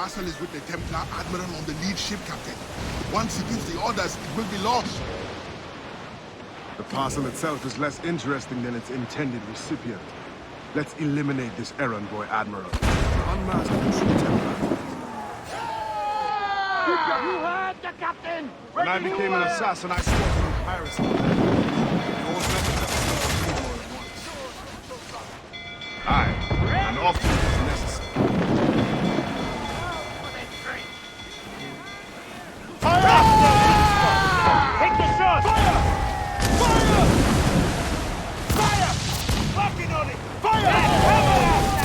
parcel is with the Templar Admiral on the lead ship, Captain. Once he gives the orders, it will be lost. The parcel itself is less interesting than its intended recipient. Let's eliminate this errand boy, Admiral. Unmask the true Templar. You heard the captain! When I became an assassin, I swore to do piracy. Yours never left me more at once. Aye, and often it is necessary. Fire! Take the shot! Fire! Fire! Fire! Working on it! Fire!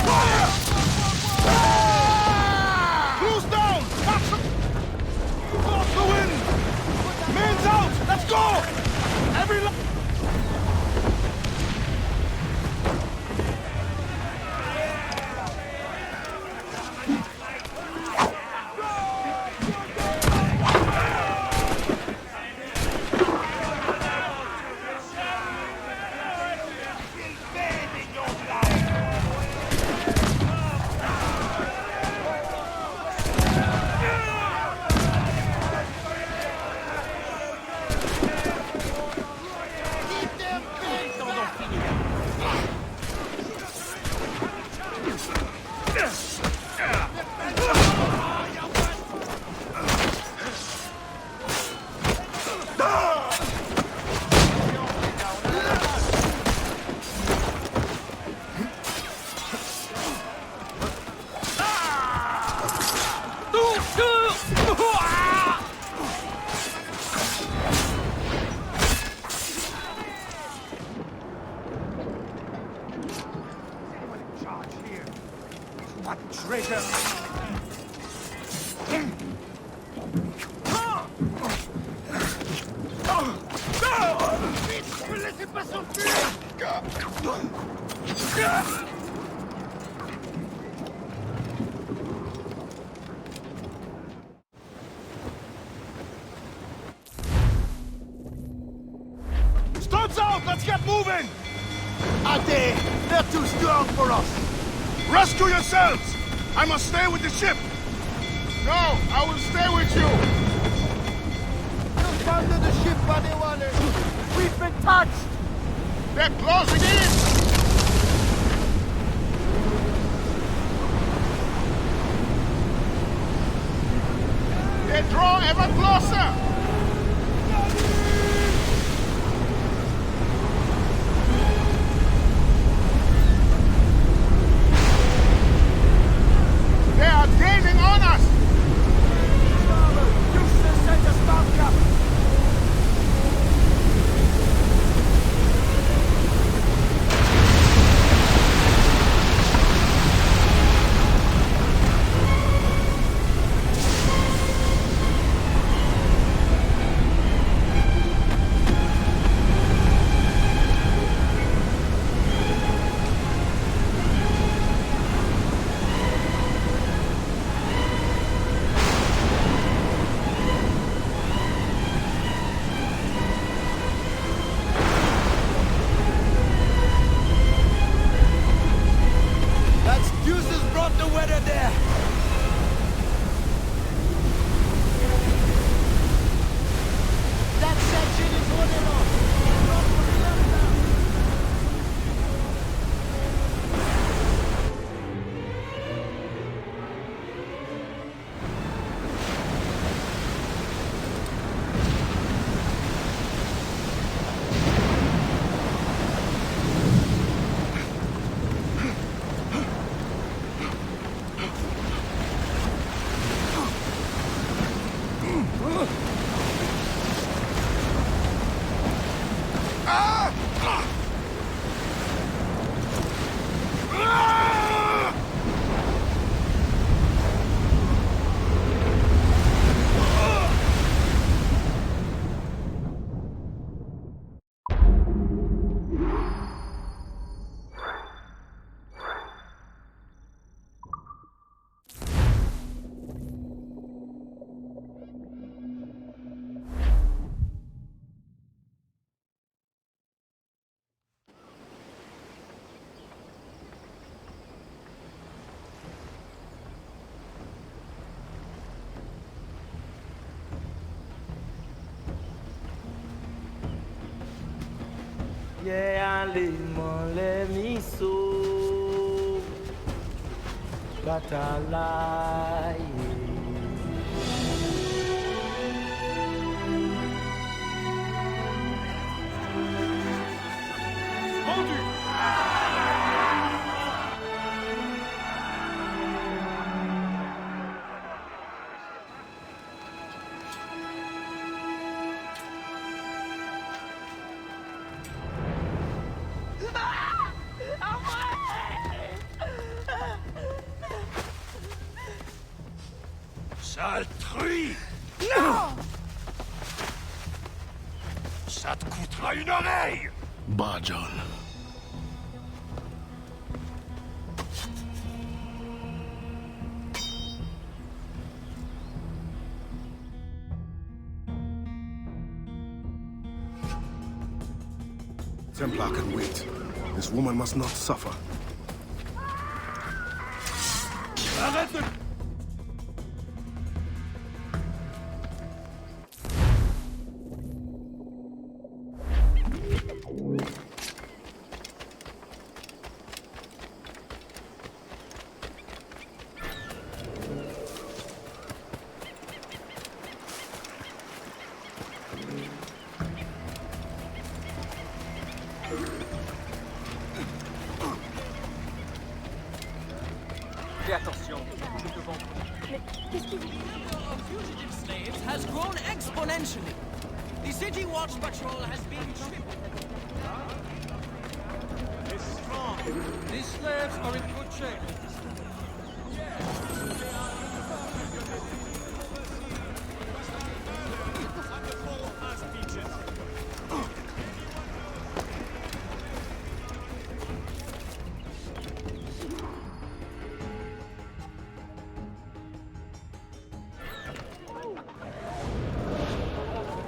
Fire! Cruise down! Catch them! Off the wind! Man's out! Let's go! Every Studs out! Let's get moving! Ade, they're too strong for us. Rescue yourselves! I must stay with the ship! No, I will stay with you. Just under the ship, buddy water. We've been touched. They're closing in. They draw ever closer. They are gaining on us! Houston sent us back up. le miso katalai. Sale truie! Non! Ça te coûtera une oreille! Bah, John. Templar can wait. This woman must not suffer. Arrête de... Fais attention, je te vends. Mais qu'est-ce qui... The number of fugitive slaves has grown exponentially. The City Watch Patrol has been tripled. These slaves are in good shape.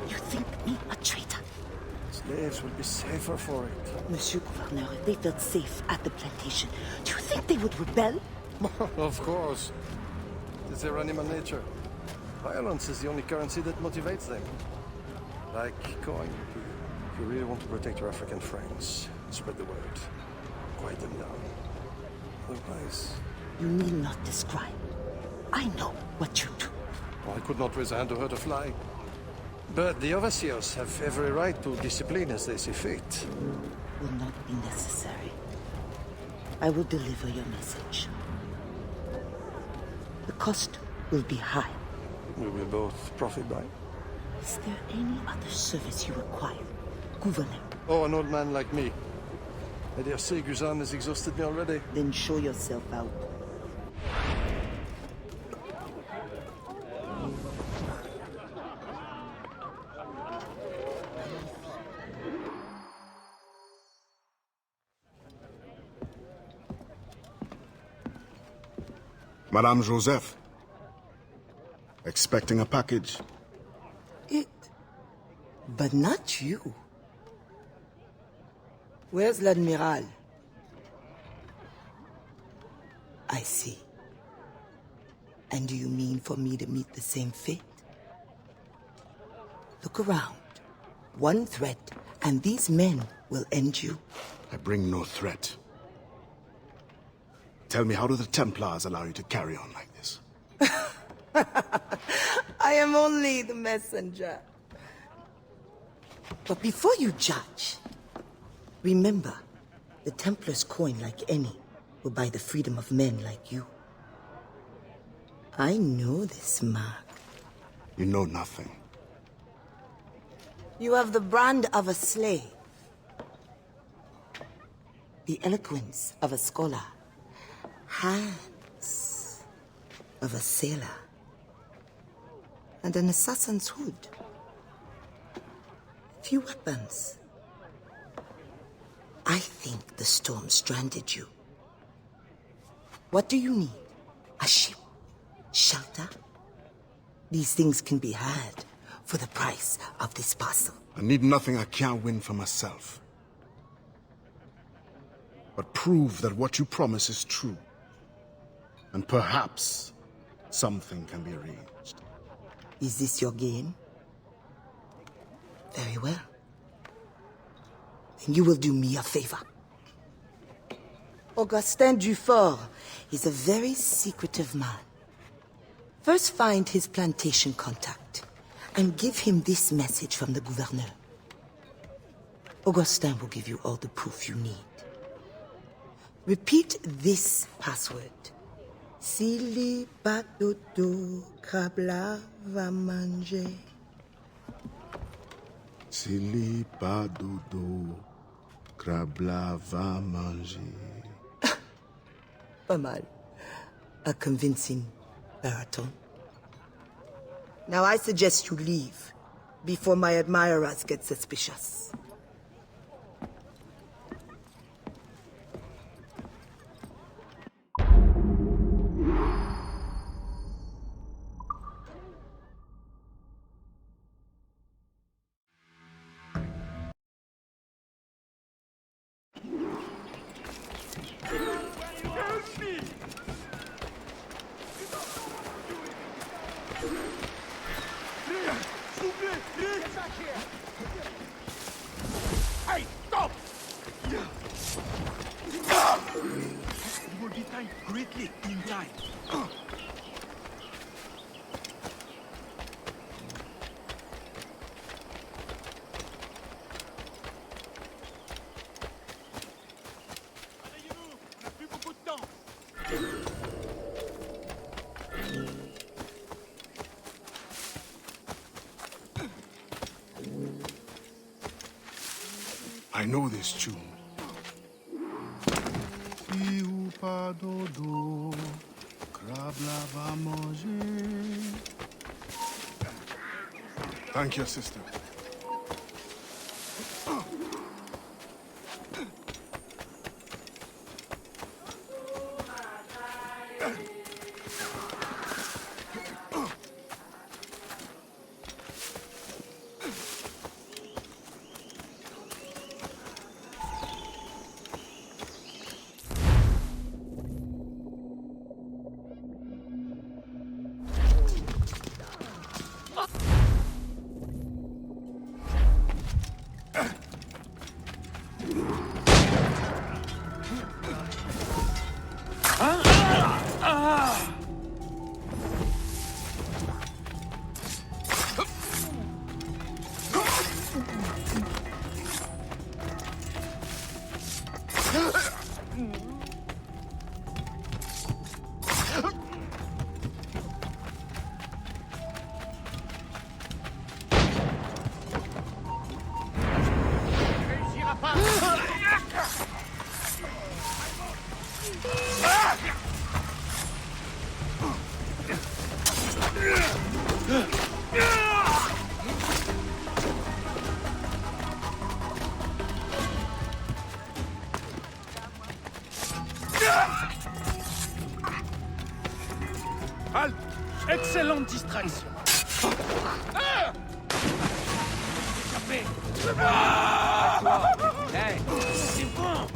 You think me a traitor? Slaves will be safer for it. Monsieur Gouverneur, they felt safe at the plantation. Do you think they would rebel? Of course. It's their animal nature. Violence is the only currency that motivates them. Like coin. If you really want to protect your African friends, spread the word. Quiet them down. Otherwise, You need not describe. I know what you do. I could not raise a hand to hurt a fly. But the overseers have every right to discipline as they see fit. Will not be necessary. I will deliver your message. The cost will be high. We will both profit by it. Is there any other service you require, Gouverneur? Oh, an old man like me. I dare say Guzan has exhausted me already. Then show yourself out. Madame Joseph. Expecting a package. It. But not you. Where's l'Admiral? I see. And do you mean for me to meet the same fate? Look around. One threat, and these men will end you. I bring no threat. Tell me, how do the Templars allow you to carry on like this? I am only the messenger. But before you judge, remember, the Templars' coin, like any, will buy the freedom of men like you. I know this mark. You know nothing. You have the brand of a slave, the eloquence of a scholar, hands of a sailor, and an assassin's hood. Few weapons. I think the storm stranded you. What do you need? A ship? Shelter? These things can be had for the price of this parcel. I need nothing I can't win for myself. But prove that what you promise is true. And perhaps something can be arranged. Is this your game? Very well. and you will do me a favor. Augustin Dufort is a very secretive man. First find his plantation contact and give him this message from the gouverneur. Augustin will give you all the proof you need. Repeat this password. Sili badodo krabla va manger. Sili pas dodo, krabla va manger. Pas mal. A convincing baritone. Now I suggest you leave before my admirers get suspicious. Hey, stop! You will be timed greatly in time. On a plus beaucoup de temps. I know this tune. Si ou pas dodo, krabla va manger. Thank you, sister. Halt! Excellente distraction. Échappé. Hey, c'est bon.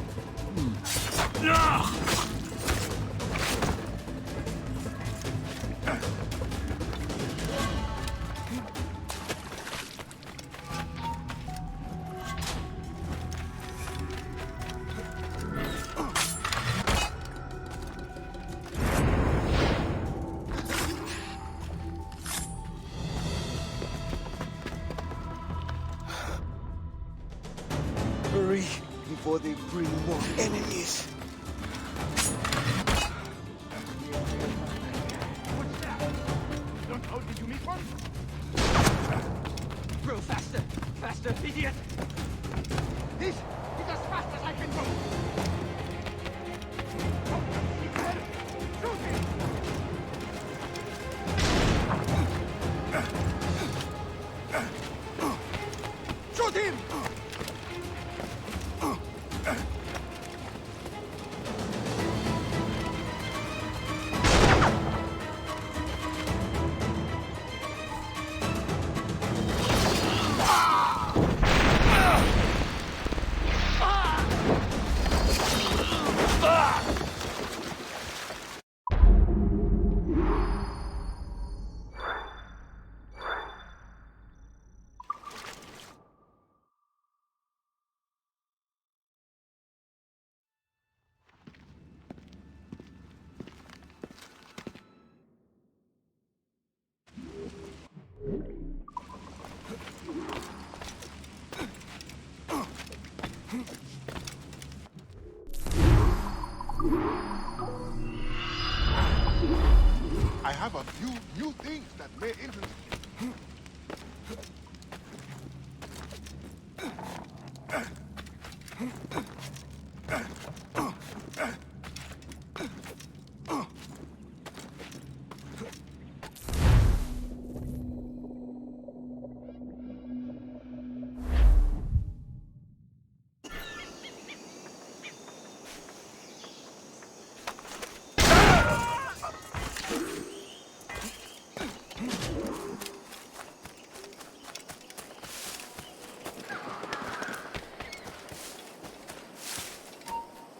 Hurry before they bring more enemies. How did you meet one? Bro, faster! Faster, idiot! This is as fast as I can go. Shoot him! Shoot him! have a few new things that may interest you.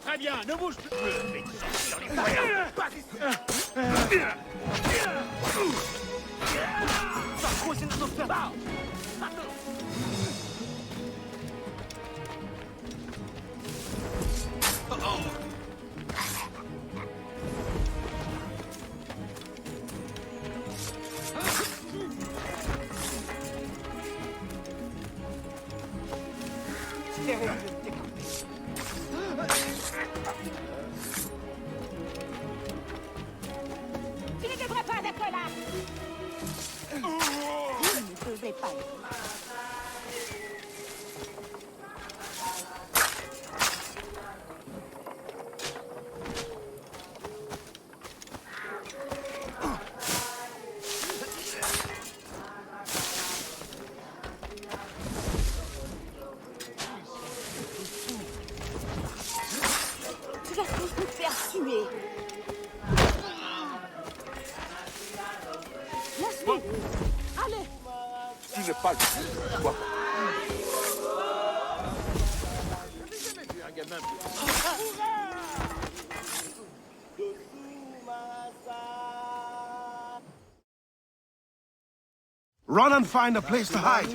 Très bien, ne bouge plus. Je vais te sortir dans les moyens. Pas ici. Tu ne devrais pas être là. Je ne devais pas être là. Tu vas tous nous faire tuer. Laisse-nous. Allez. Tu n'es pas le toi. Run and find a place to hide.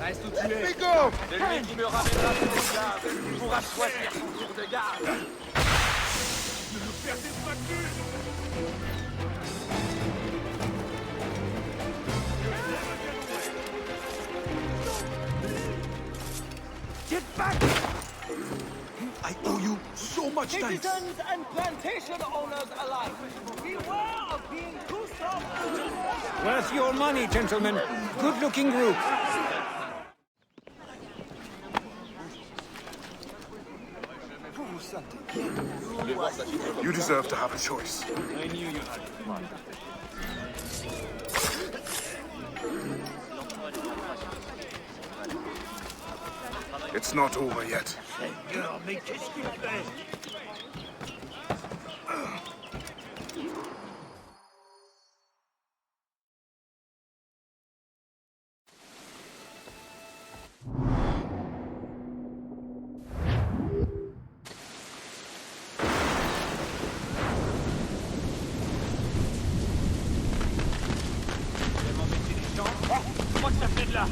Reste où tu es. Let me go! Celui qui me ramènera ses esclaves pourra choisir son tour de garde. Ne nous perdez pas de vue. Get back! I owe you so much thanks. Citizens and plantation owners alike, beware of being too soft. Worth your money, gentlemen. Good-looking group. You deserve to have a choice. I knew you had one. It's not over yet. Seigneur, mais qu'est-ce qu'il fait? Moi, ça fait de là.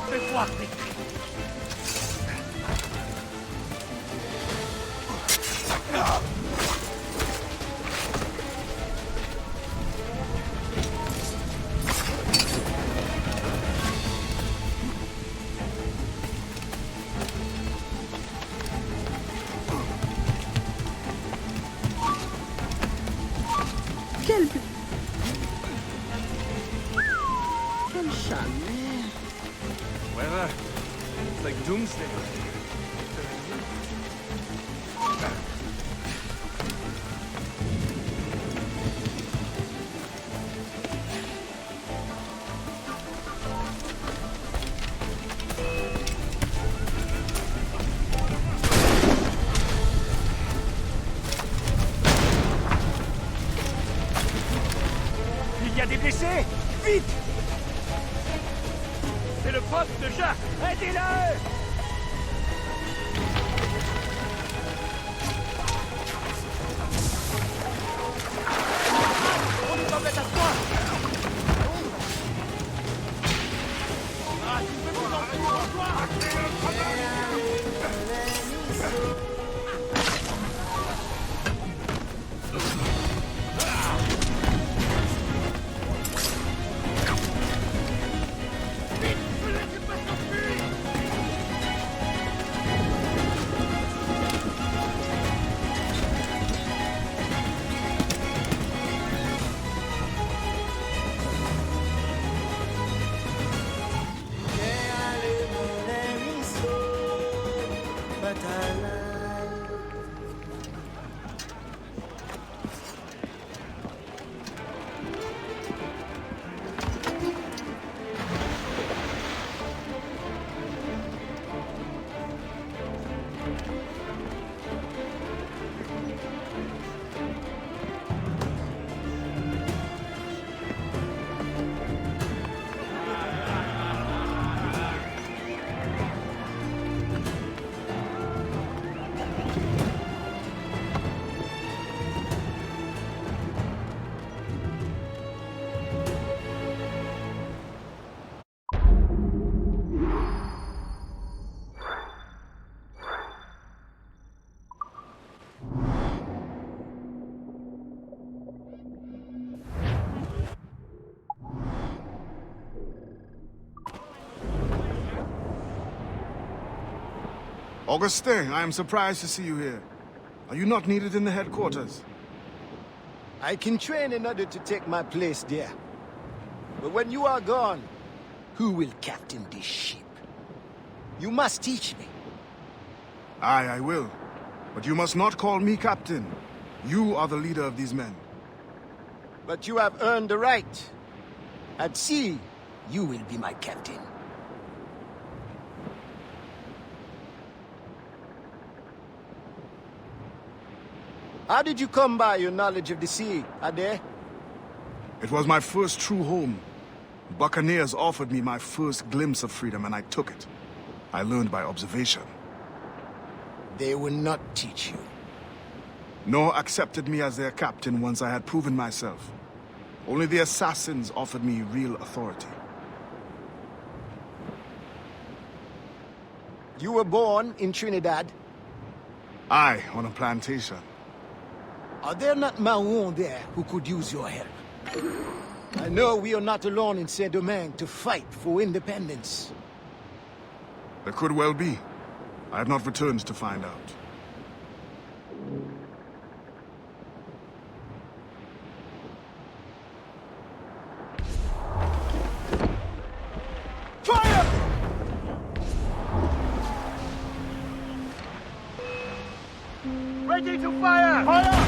Fais voir tes cris. Quel charmeur. Weather. It's like doomsday. Il y a des blessés? vite! C'est le poste de Jacques. Aidez-le! On est complète à toi! Ah, tu me fais pas l'entraînement, toi! Augustin, I am surprised to see you here. Are you not needed in the headquarters? I can train in order to take my place there. But when you are gone, who will captain this ship? You must teach me. Aye, I will. But you must not call me captain. You are the leader of these men. But you have earned the right. At sea, you will be my captain. How did you come by your knowledge of the sea, Ade? It was my first true home. Buccaneers offered me my first glimpse of freedom, and I took it. I learned by observation. They will not teach you. Nor accepted me as their captain once I had proven myself. Only the assassins offered me real authority. You were born in Trinidad? Aye, on a plantation. Are there not Maroons there who could use your help? I know we are not alone in Saint-Domingue to fight for independence. There could well be. I have not returned to find out. Fire! Ready to fire! Fire!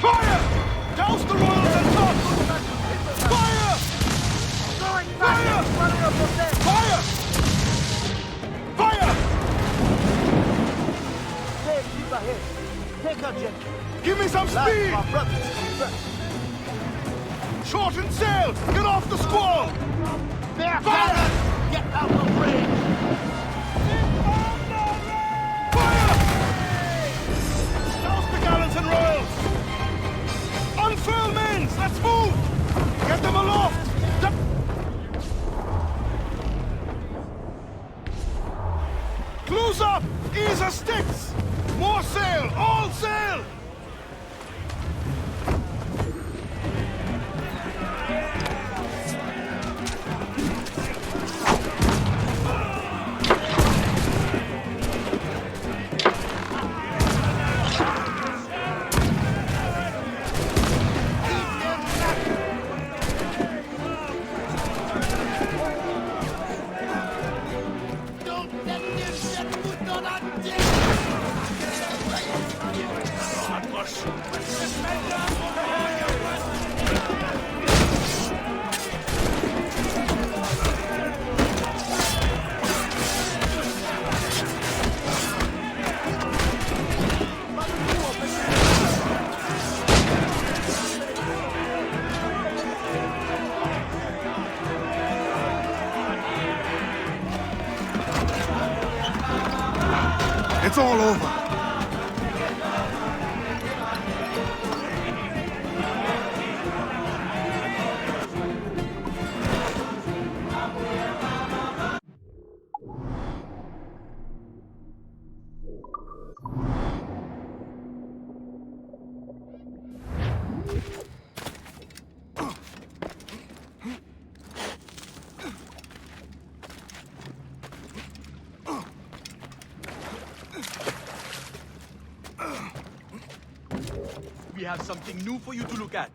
Fire! Douse the royals and top! Fire! Fire! Fire! Fire! Stay, keep ahead. Take her gently. Give me some Lads, speed! my brothers, first. Shorten sail! Get off the squall! There, Fire! Get out of range! Fire! Douse the gallants and royals! Unfurl mains! Let's move! Get them aloft! Close up! Ease her sticks! More sail! All sail! It's all over. We have something new for you to look at.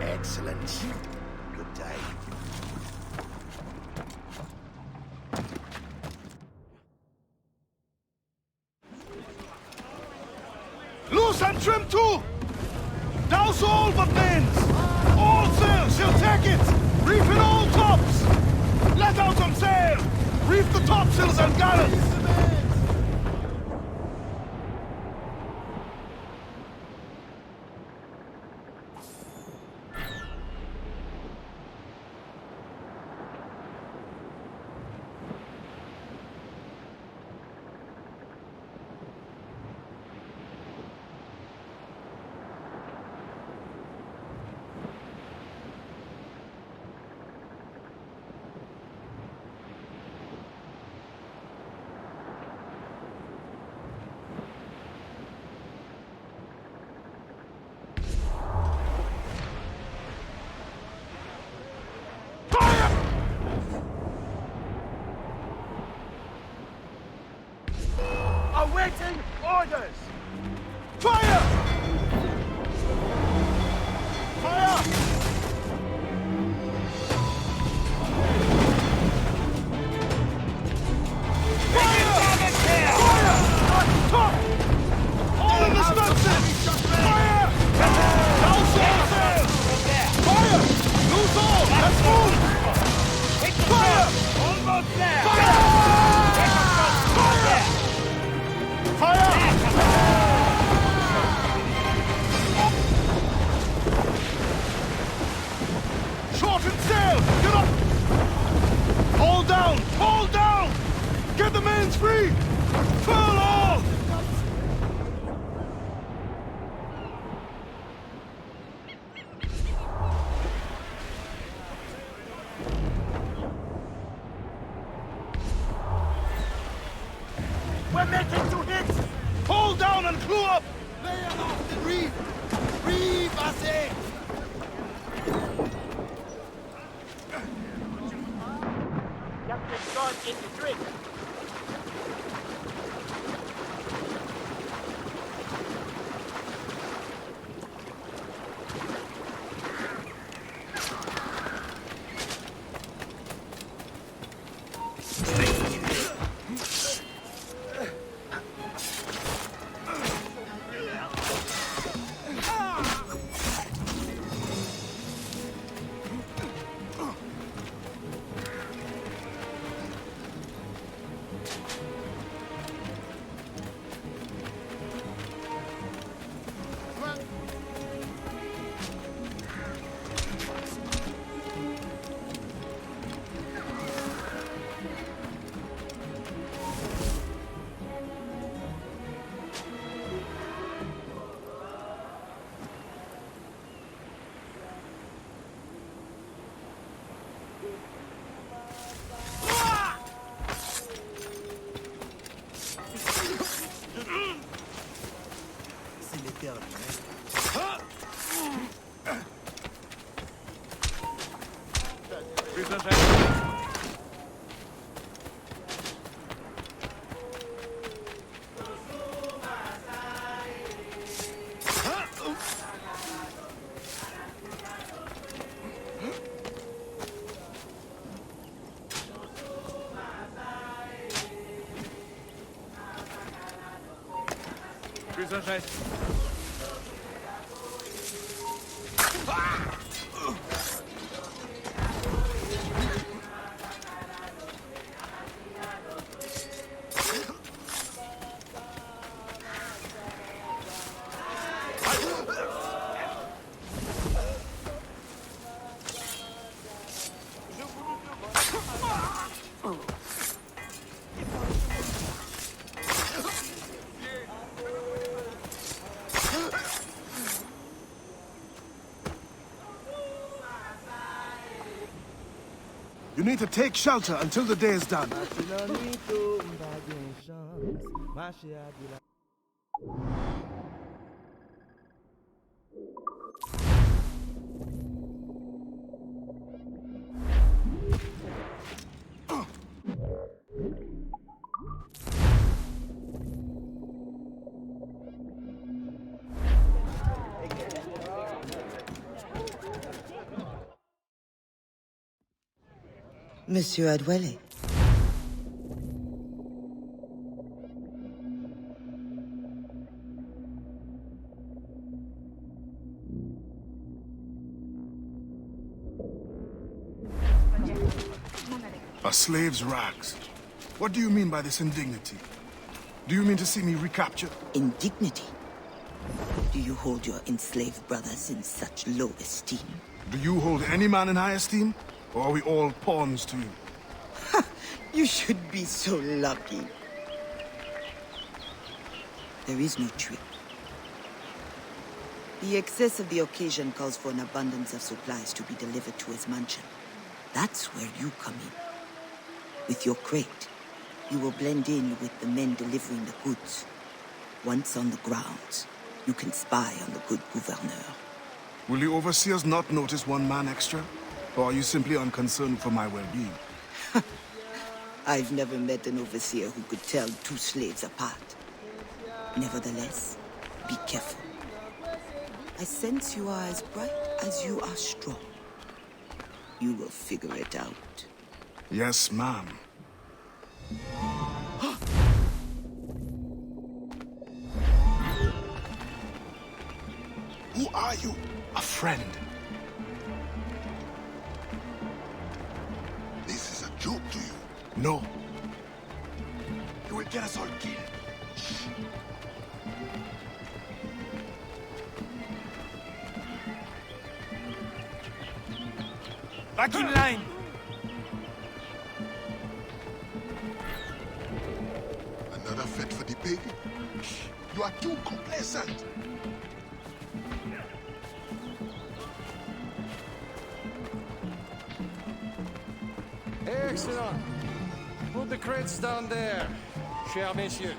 Excellent. Good day. Loose and trim too! Douse all but mains! All sails, she'll take it! Reef in all tops! Let out some sail! Reef the topsails and gallants! Awaiting orders! Fire! Fire! Top! All in the stunts! Fire! Douse all sails! Fire! Loose all! Let's move! Fire! Almost there! Fire! Shorten sail! Get up! Hold down! Hold down! Get the mains free! Furl all! We're making 2 hits! Hold down and clue up! Lay off the reef! Reef, I say! Captain gone into drink. You need to take shelter until the day is done. Monsieur Adwele. A slave's rags. What do you mean by this indignity? Do you mean to see me recaptured? Indignity? Do you hold your enslaved brothers in such low esteem? Do you hold any man in high esteem? Or are we all pawns to you? You should be so lucky. There is no trick. The excess of the occasion calls for an abundance of supplies to be delivered to his mansion. That's where you come in. With your crate, you will blend in with the men delivering the goods. Once on the grounds, you can spy on the good gouverneur. Will the overseers not notice one man extra? Or are you simply unconcerned for my well-being? I've never met an overseer who could tell two slaves apart. Nevertheless, be careful. I sense you are as bright as you are strong. You will figure it out. Yes, ma'am. Who are you? A friend. This is a joke to you. No. You will get us all killed. Back in line! Another fete for the pig? You are too complacent. Excellent. Put the crates down there, cher messieurs.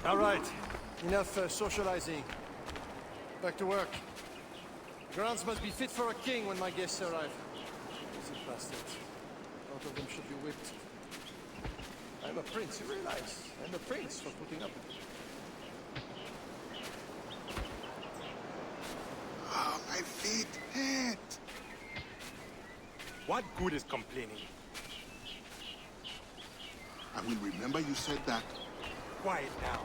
All right, enough socializing. Back to work. Grounds must be fit for a king when my guests arrive. Lazy bastards. Both of them should be whipped. I'm a prince, you realize? I'm a prince for putting up with it. Oh, my feet hurt. What good is complaining? I will remember you said that. Quiet now.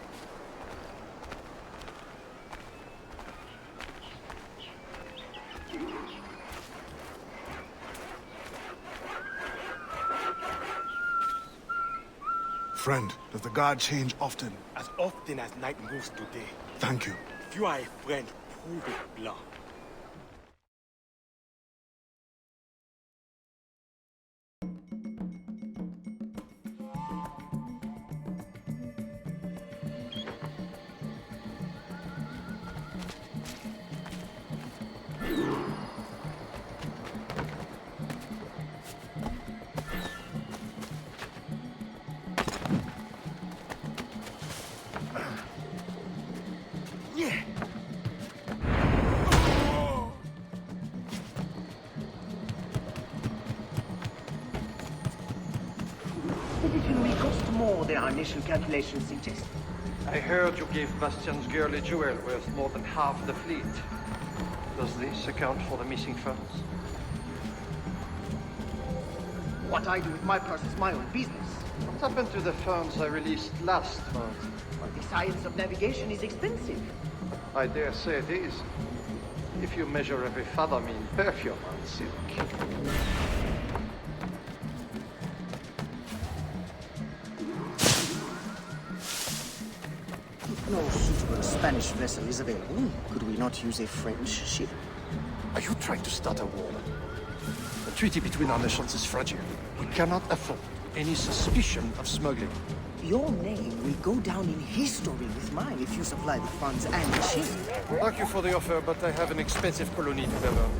Friend, does the guard change often? As often as night moves today. Thank you. If you are a friend, prove it, Blanc. expedition will cost more than our initial calculations suggest. I heard you gave Bastian's girly jewel worth more than half the fleet. Does this account for the missing funds? What I do with my purse is my own business. What happened to the funds I released last month? But the science of navigation is expensive. I dare say it is. If you measure every fathom in perfume and silk. If no suitable Spanish vessel is available, could we not use a French ship? Are you trying to start a war? The treaty between our nations is fragile. We cannot afford any suspicion of smuggling. Your name will go down in history with mine if you supply the funds and the ship. Thank you for the offer, but I have an expensive colony to govern.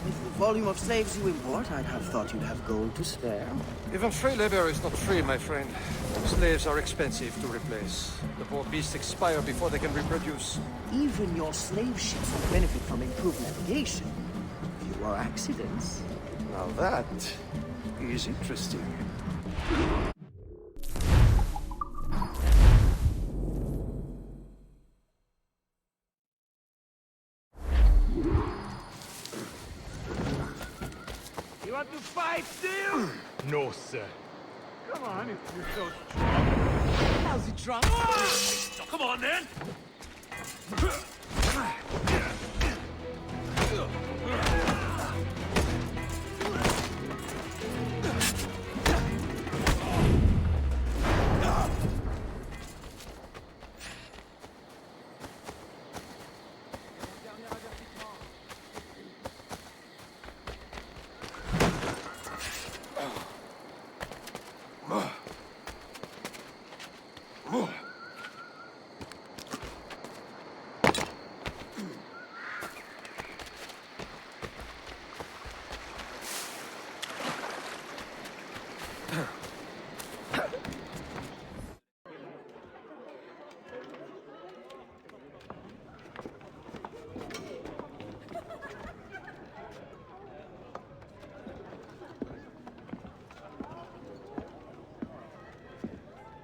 With the volume of slaves you import, I'd have thought you'd have gold to spare. Even free labor is not free, my friend. Slaves are expensive to replace. The poor beasts expire before they can reproduce. Even your slave ships will benefit from improved navigation. Fewer accidents. Now that is interesting. You want to fight still? No, sir. Come on, if you're so strong. How's it drunk? Come on, then!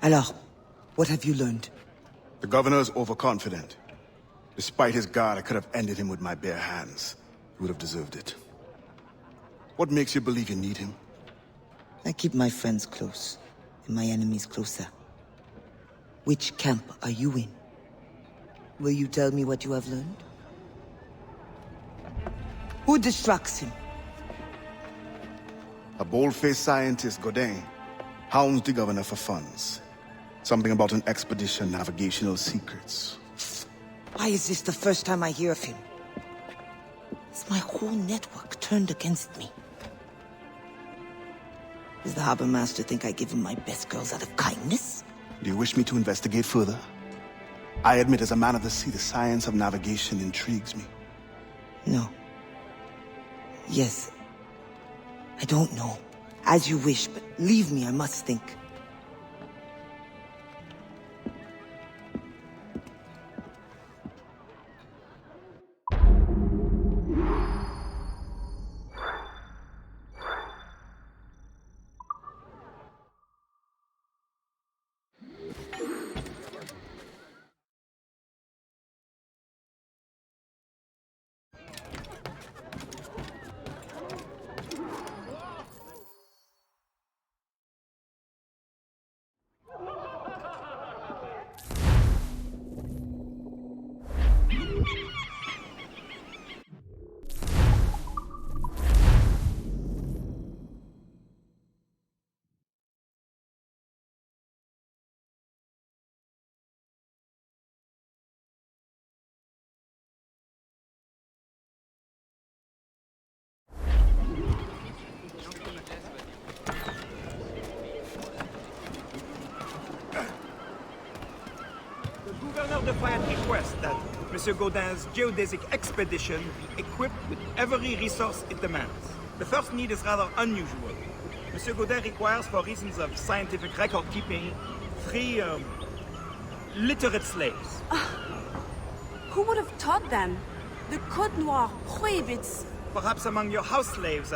Alors, what have you learned? The governor's overconfident. Despite his guard, I could have ended him with my bare hands. He would have deserved it. What makes you believe you need him? I keep my friends close, and my enemies closer. Which camp are you in? Will you tell me what you have learned? Who distracts him? A bold-faced scientist, Godin, hounds the governor for funds. Something about an expedition, navigational secrets. Why is this the first time I hear of him? Is my whole network turned against me? Does the harbor master think I give him my best girls out of kindness? Do you wish me to investigate further? I admit, as a man of the sea, the science of navigation intrigues me. No. Yes. I don't know. As you wish, but leave me, I must think. The Defiant requests that Monsieur Gaudin's geodesic expedition be equipped with every resource it demands. The first need is rather unusual. Monsieur Gaudin requires, for reasons of scientific record-keeping, 3 literate slaves. Who would have taught them? The Code Noir prohibits... Perhaps among your house slaves,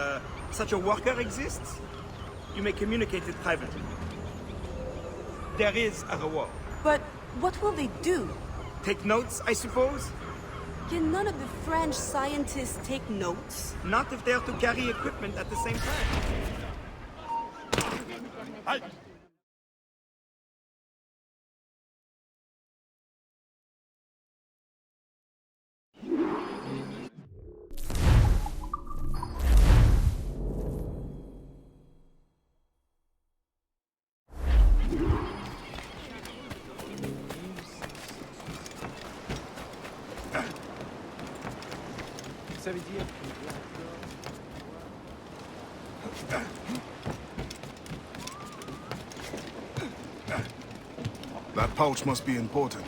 such a worker exists? You may communicate it privately. there is a reward. But what will they do? Take notes, I suppose? Can none of the French scientists take notes? Not if they're to carry equipment at the same time. Halt! Ça veut dire... That pouch must be important.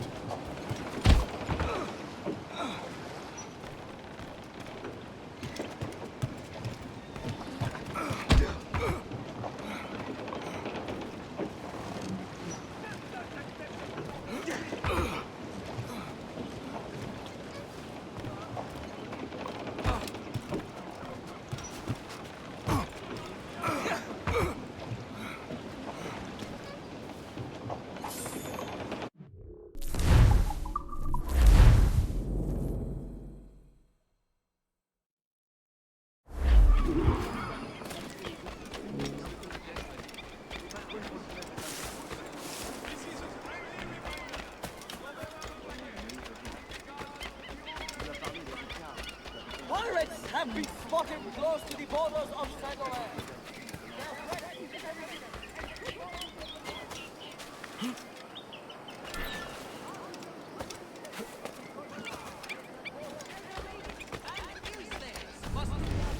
Pirates have been spotted close to the borders of Sagoland.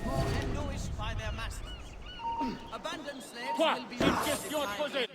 More and nourished by their masters. Abandoned slaves will be arrested.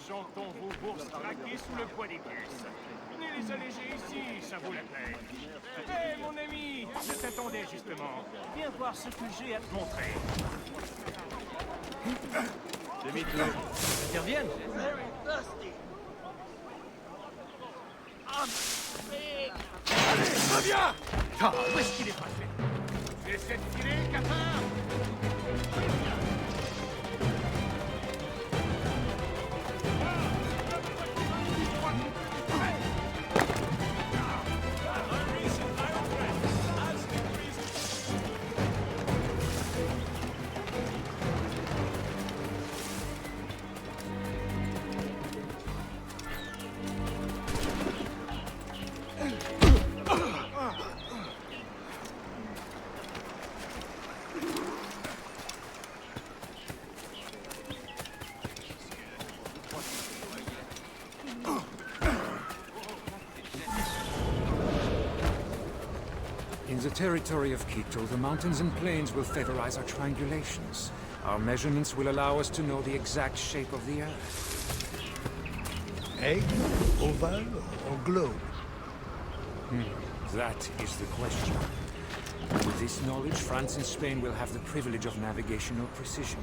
Chantons vos bourses craquées sous le poids des caisses. Venez les alléger ici, ça vaut la peine. Hé, mon ami, je t'attendais justement. Viens voir ce que j'ai à te montrer. Demi-tour. Interviennent. Allez, reviens! Ah, où est-ce qu'il est passé? Essaie de tirer, cafard! In the territory of Quito, the mountains and plains will favorize our triangulations. Our measurements will allow us to know the exact shape of the Earth. Egg, oval, or globe? That is the question. With this knowledge, France and Spain will have the privilege of navigational precision.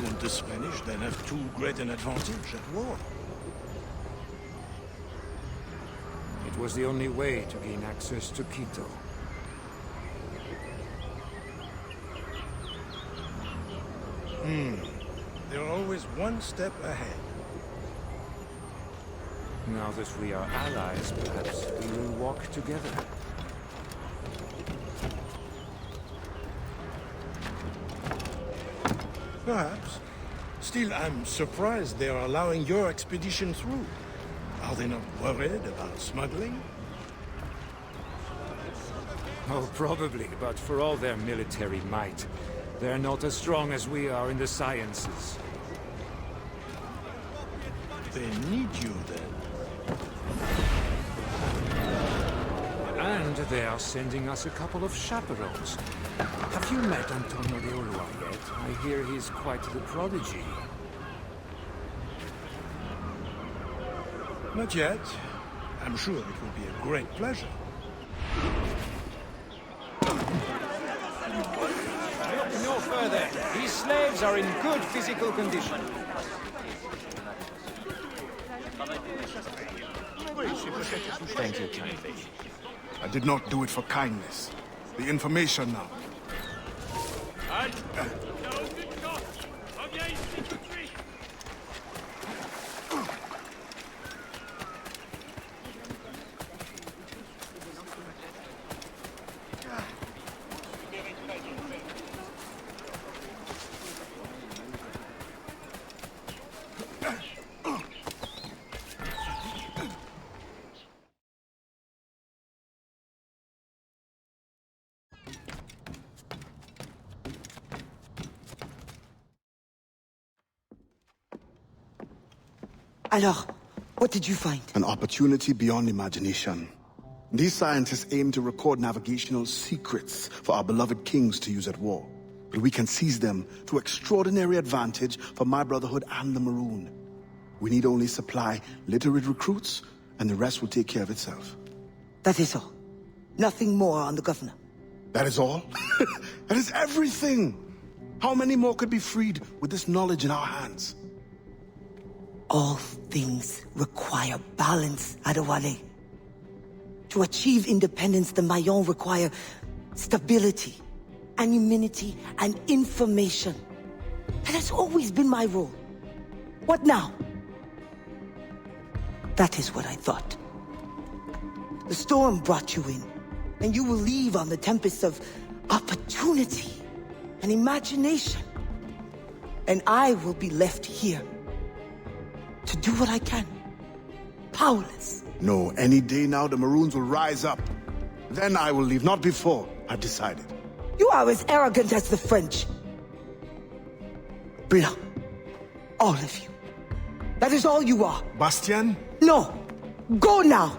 Won't the Spanish then have too great an advantage at war? It was the only way to gain access to Quito. They're always one step ahead. Now that we are allies, perhaps we will walk together. Perhaps. Still, I'm surprised they're allowing your expedition through. Are they not worried about smuggling? Oh, probably, but for all their military might, They're not as strong as we are in the sciences. They need you, then. And they are sending us a couple of chaperones. Have you met Antonio de Ulua yet? I hear he's quite the prodigy. Not yet. I'm sure it will be a great pleasure. Look no further. These slaves are in good physical condition. Thank you kindly. I did not do it for kindness. The information now. Alors, what did you find? An opportunity beyond imagination. These scientists aim to record navigational secrets for our beloved kings to use at war. But we can seize them to extraordinary advantage for my brotherhood and the Maroon. We need only supply literate recruits, and the rest will take care of itself. That is all. Nothing more on the governor. That is all? That is everything! How many more could be freed with this knowledge in our hands? All things require balance, Adewale. To achieve independence, the Mayans require stability, anonymity, and information. That has always been my role. What now? That is what I thought. The storm brought you in, and you will leave on the tempest of opportunity and imagination. And I will be left here to do what I can. Powerless. No, any day now the Maroons will rise up. Then I will leave, not before. I've decided. You are as arrogant as the French. Blanc. All of you. That is all you are. Bastien? No. Go now.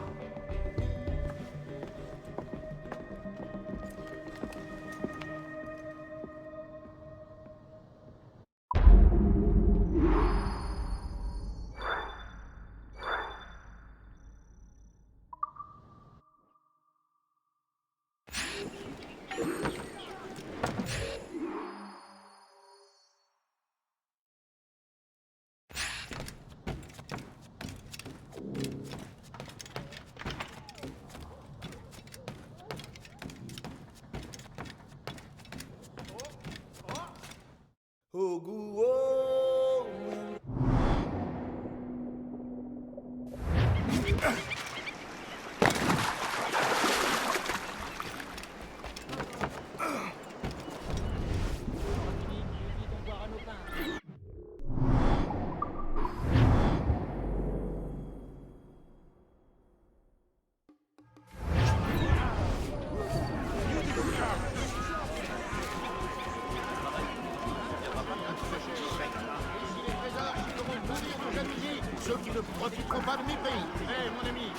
Ceux qui ne profiteront pas de mes pays. Hé, mon ami,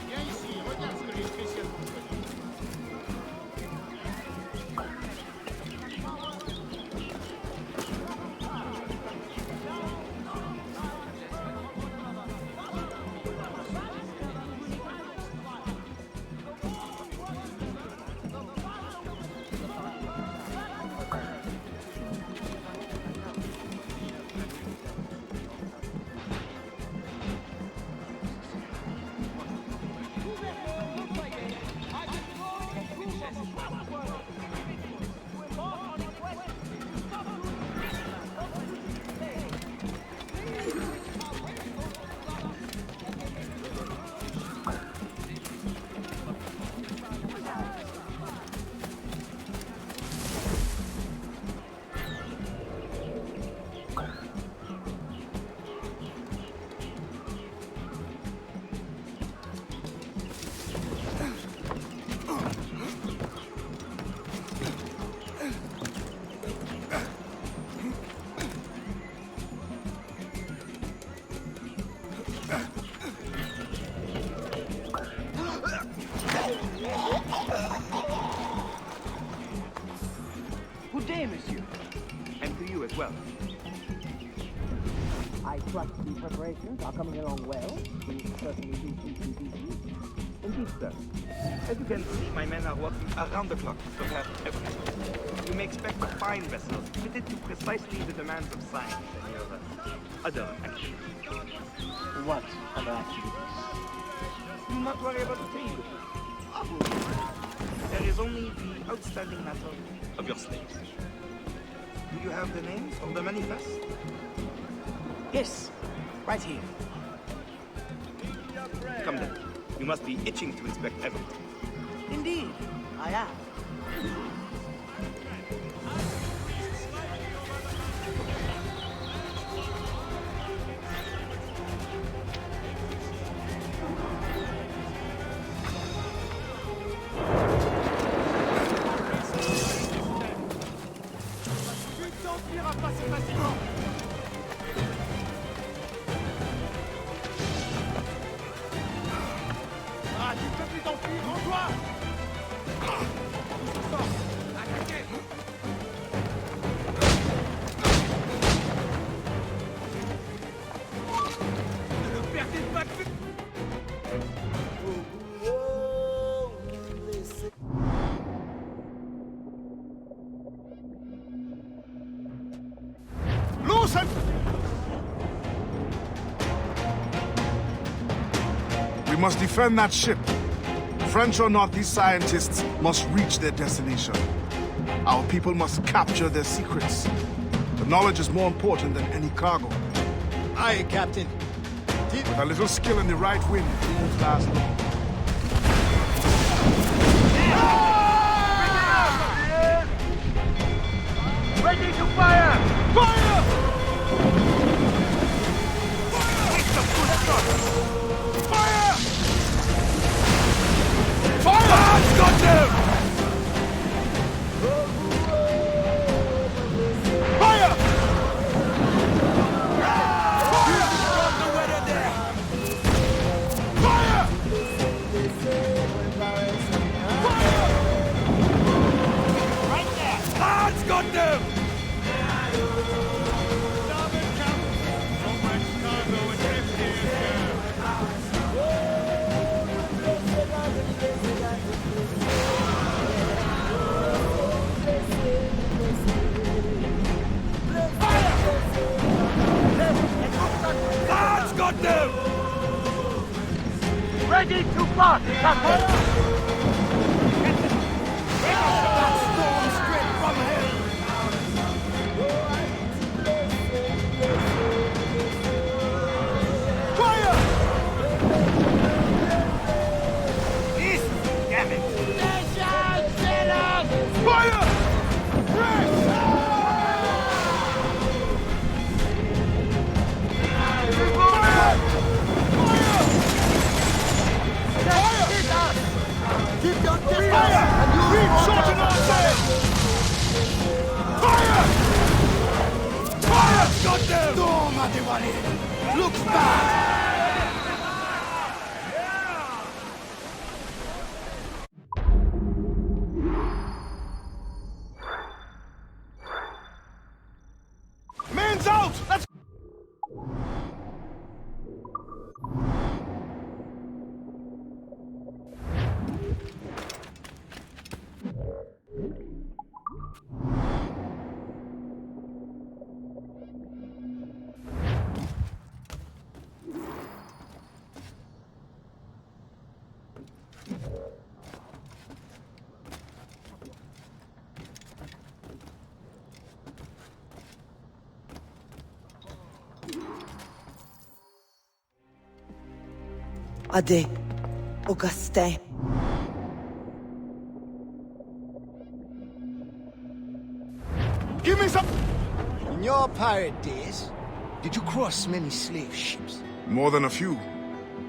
viens ici, regarde ce que j'ai spécialement choisi. Good day, monsieur. And to you as well. I trust the preparations are coming along well. We certainly do keep you busy. Indeed, sir. As you can see, my men are working around the clock to prepare everything. You may expect a fine vessel fitted to precisely the demands of science and your other activities. What other activities? Do not worry about the thing. There is only the outstanding matter of your slaves. Do you have the names of the manifest? Yes, right here. Come then. You must be itching to inspect everything. Indeed, I am. We must defend that ship. French or not, these scientists must reach their destination. Our people must capture their secrets. The knowledge is more important than any cargo. Aye, Captain. With a little skill in the right wind, it won't last long. Ready to fire! Fire! It's a good shot! Fire! Fire! Got him! Fire! The weather there! Fire! Fire! Right there! Lads, got them! Lads, got them! Ready to march, Captain! That storm straight from hell! Fire! East, damn it! Fire! Keep your distance! Fire! Keep shooting on sail! Fire! Fire! Got them! Toma, Diwali! Looks bad! Man's out! Let's... Ade, Auguste. Give me some... In your pirate days, did you cross many slave ships? More than a few.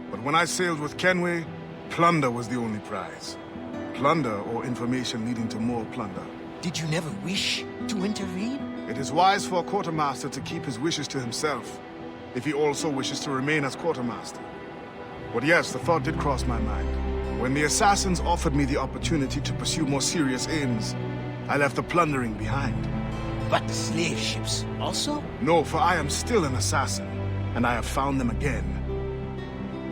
But when I sailed with Kenway, plunder was the only prize. Plunder or information leading to more plunder. Did you never wish to intervene? It is wise for a quartermaster to keep his wishes to himself, if he also wishes to remain as quartermaster. But yes, the thought did cross my mind. When the assassins offered me the opportunity to pursue more serious aims, I left the plundering behind. But the slave ships also? No, for I am still an assassin, and I have found them again.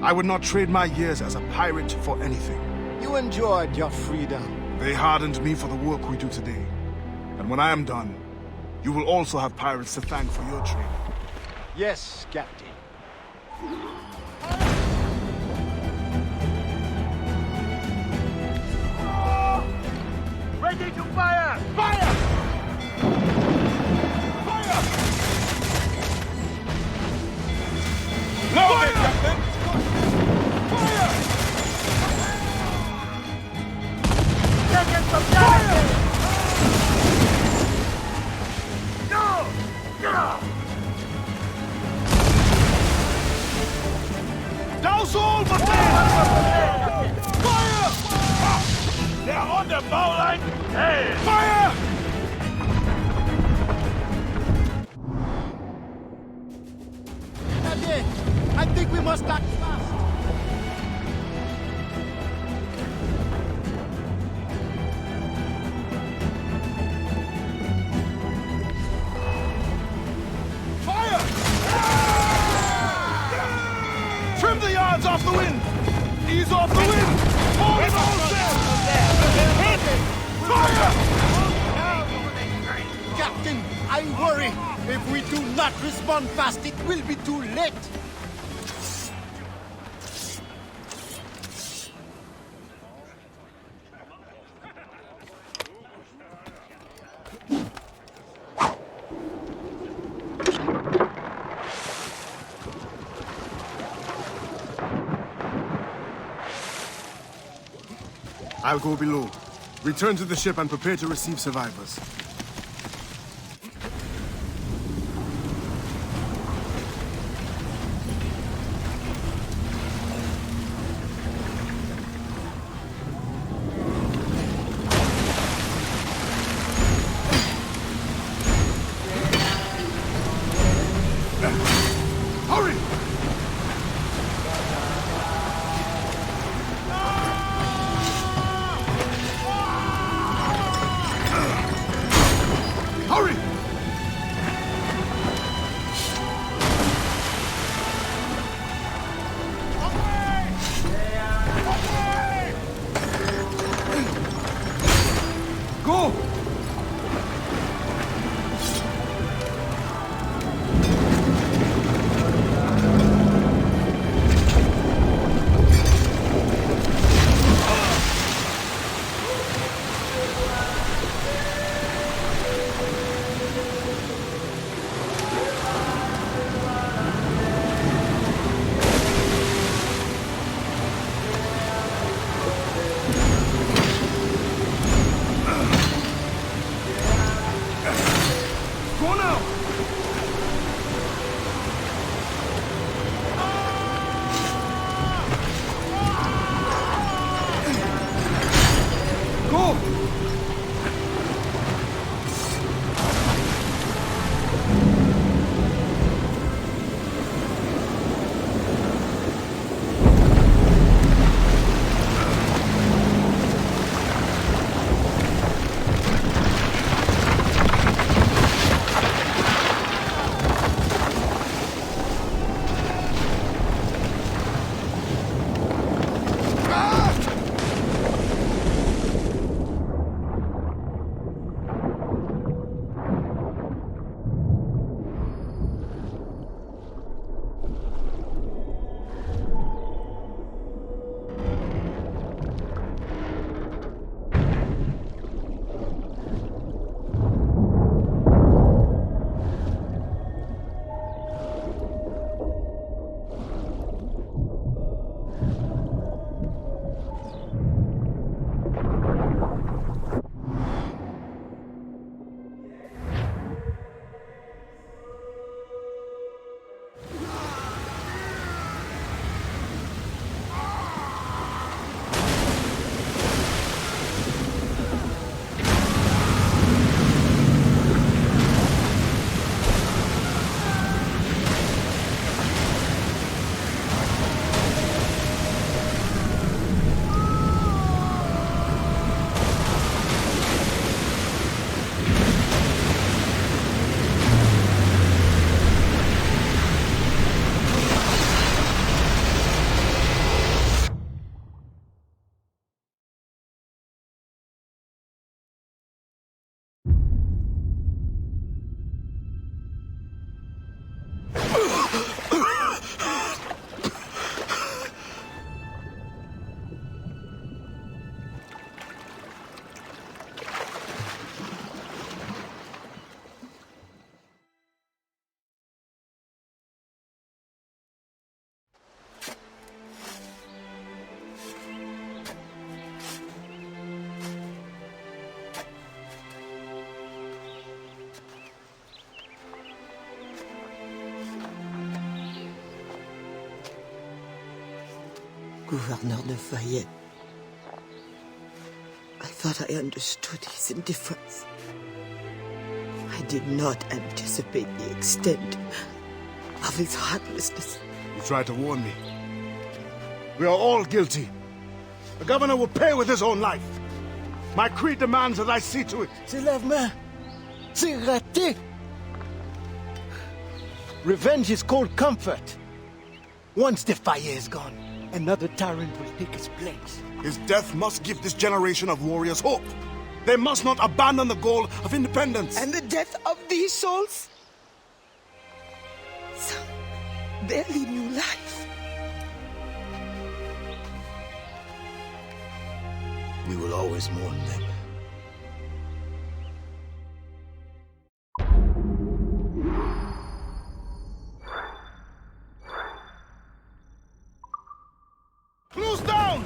I would not trade my years as a pirate for anything. You enjoyed your freedom. They hardened me for the work we do today. And when I am done, you will also have pirates to thank for your training. Yes, Captain. Ready to fire! Fire! Fire! Load it, Captain! Fire! Taking some damage! No! Douse all but them! Fire! They're on the bow line! Hey! Fire! Captain, I think we must act fast. Fire! Trim the yards off the wind! Ease off the wind! Hold it all sail! Fire! Captain, I worry. If we do not respond fast, it will be too late. I'll go below. Return to the ship and prepare to receive survivors. Hurry! Gouverneur de Fayette. I thought I understood his indifference. I did not anticipate the extent of his heartlessness. You tried to warn me. We are all guilty. The governor will pay with his own life. My creed demands that I see to it. C'est l'avement. C'est raté. Revenge is cold comfort. Once the fire is gone, another tyrant will take his place. His death must give this generation of warriors hope. They must not abandon the goal of independence. And the death of these souls? Some barely knew life. We will always mourn them. Close down!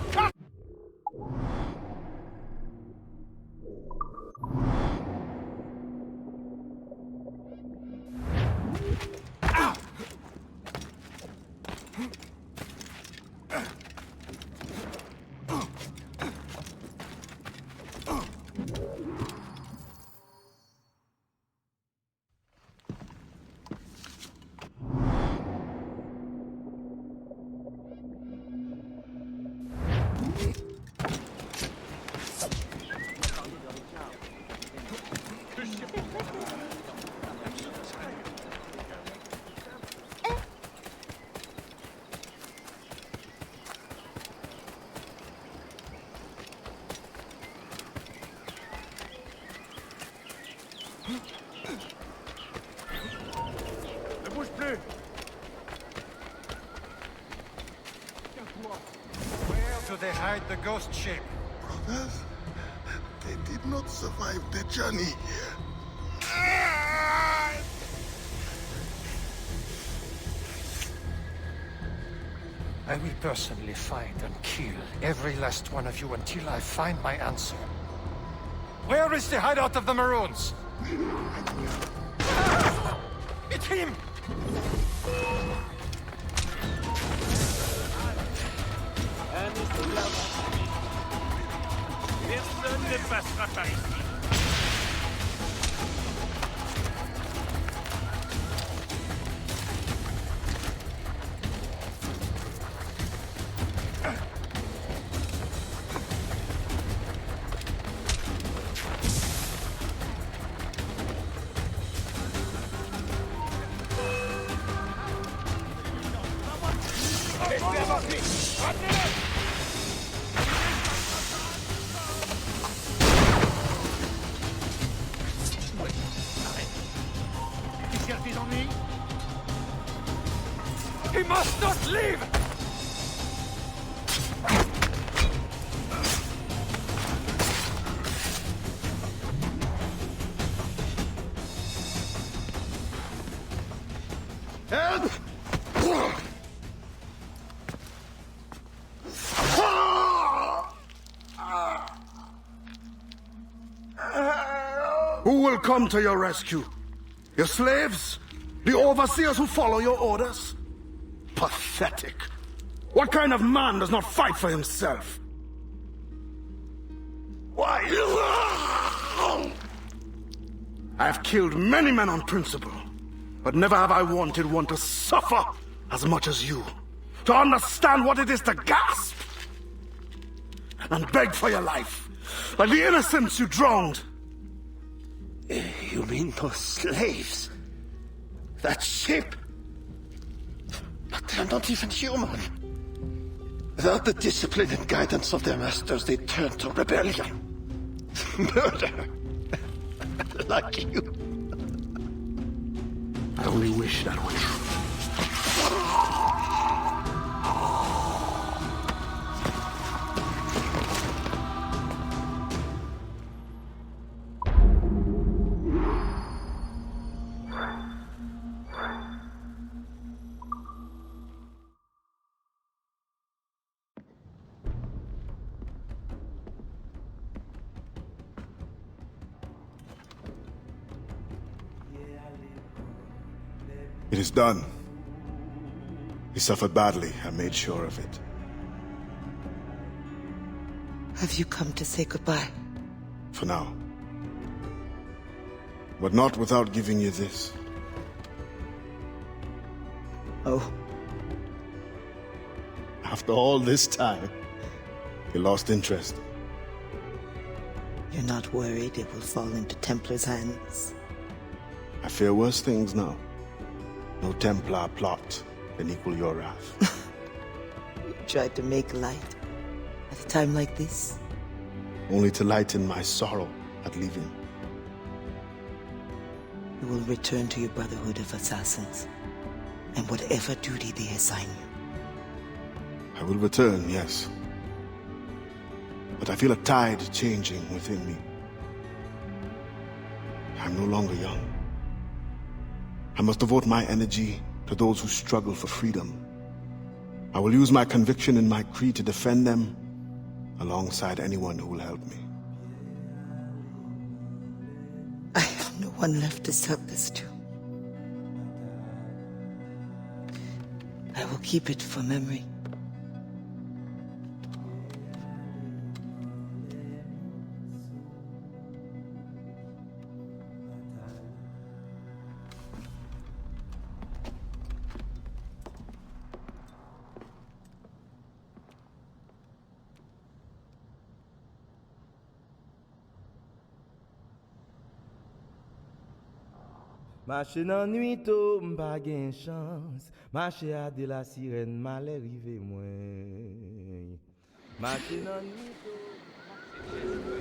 Ne bouge plus! Where do they hide the ghost ship? Brothers, they did not survive the journey. I will personally find and kill every last one of you until I find my answer. Where is the hideout of the Maroons? It's him! Personne ne passera par ici. He must not leave! Help! Who will come to your rescue? Your slaves? The overseers who follow your orders? Pathetic. What kind of man does not fight for himself? Why? I have killed many men on principle, but never have I wanted one to suffer as much as you. To understand what it is to gasp and beg for your life, like the innocents you drowned. You mean those slaves? That ship? But they're not even human. Without the discipline and guidance of their masters, they turn to rebellion. Murder. Like you. I only wish that were true. It is done. He suffered badly, I made sure of it. Have you come to say goodbye? For now. But not without giving you this. Oh. After all this time, you lost interest. You're not worried it will fall into Templar's hands? I fear worse things now. No Templar plot can equal your wrath. You tried to make light at a time like this? Only to lighten my sorrow at leaving. You will return to your Brotherhood of Assassins, and whatever duty they assign you. I will return, yes. But I feel a tide changing within me. I'm no longer young. I must devote my energy to those who struggle for freedom. I will use my conviction in my creed to defend them alongside anyone who will help me. I have no one left to serve this to. I will keep it for memory. Marcher dans nuit tôt, m'pa gen chance. Marcher à de la sirène, malheur rive moins. Marcher dans nuit tôt.